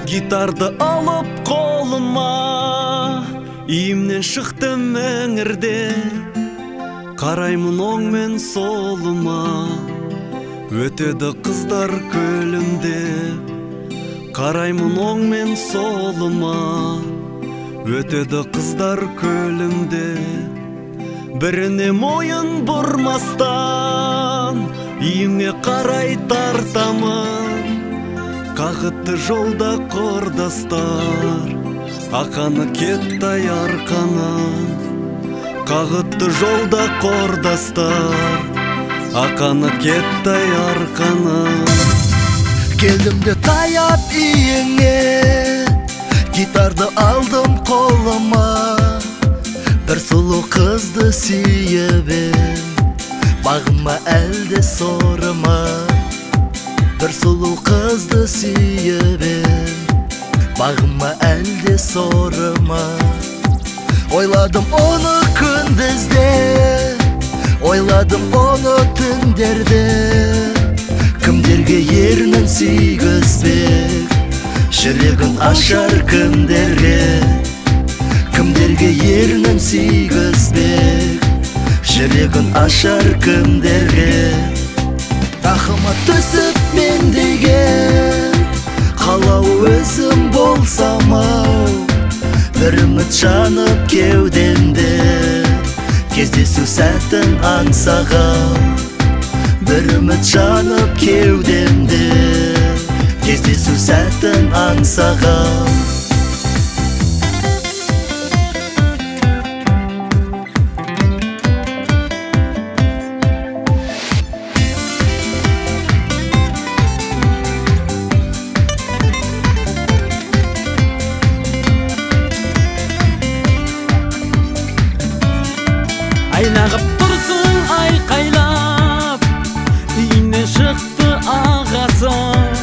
Гитарды алып қолыма, иімнен шықтым әңірде. Қараймын оң мен солыма, өтеді қыздар көлімде. Қараймын оң мен солыма, өтеді қыздар көлімде. Біріне мойын бұрмастан, иіме қарай тартамын. Қағытты жолда құрдастар, ақаны кеттай арқанын. Қағытты жолда құрдастар, ақаны кеттай арқанын. Келдім де таяп иеңе, гитарды алдым қолыма. Бір сұлу қызды сүйебен, бағыма әлде сорыма. Бір сұлу қызды сүйебен, бағыма әлде сорыма. Ойладым оны күндізде, ойладым оны түндерде. Кімдерге ернін сүйгізбек, жүрегін ашар кімдерге. Кімдерге ернін сүйгізбек, жүрегін ашар кімдерге. Тақыма түсіп мен деген, қалау өзім болсам ау. Бір үміт жанып кеудемде, кездесу сәтін аңсағам. Бір үміт жанып кеудемде, кездесу сәтін аңсағам. Айнағып тұрсың айқайлап, үйінен шықты ағасың.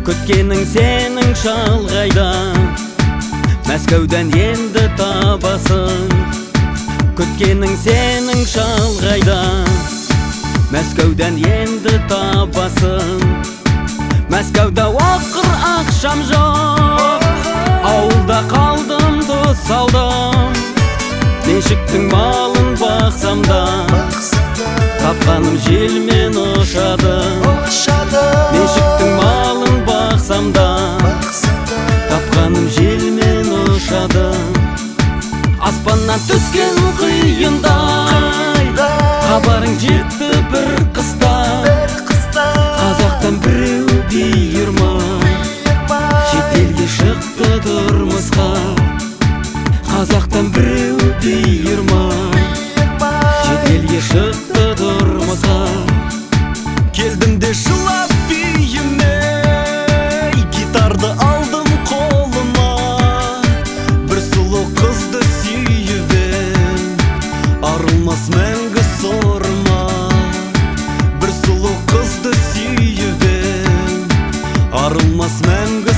Күткенің сенің шалғайда, Мәскеуден енді табасың. Күткенің сенің шалғайда, Мәскеуден енді табасың. Мәскеуде оқыр ақшам жоқ, ауылда қалдым тұсалдым. Меншіктің малын бақсам да, тапқаным желмен ұшады. Меншіктің малын бақсам да, тапқаным желмен ұшады. Аспаннан түскен құйындай, хабарың жетті бір қыста. Қазақтан біреу бұйырмай, шетелге шықты тұрмысқа. Қазақтан біреу бұйырмай, шетелге шықты тұрмысқа. Келдім де жылап үйіме, гитарды алдым қолыма. Бір сұлу қызды сүйібен, арылмас мәңгі сорыма. Бір сұлу қызды сүйібен, арылмас мәңгі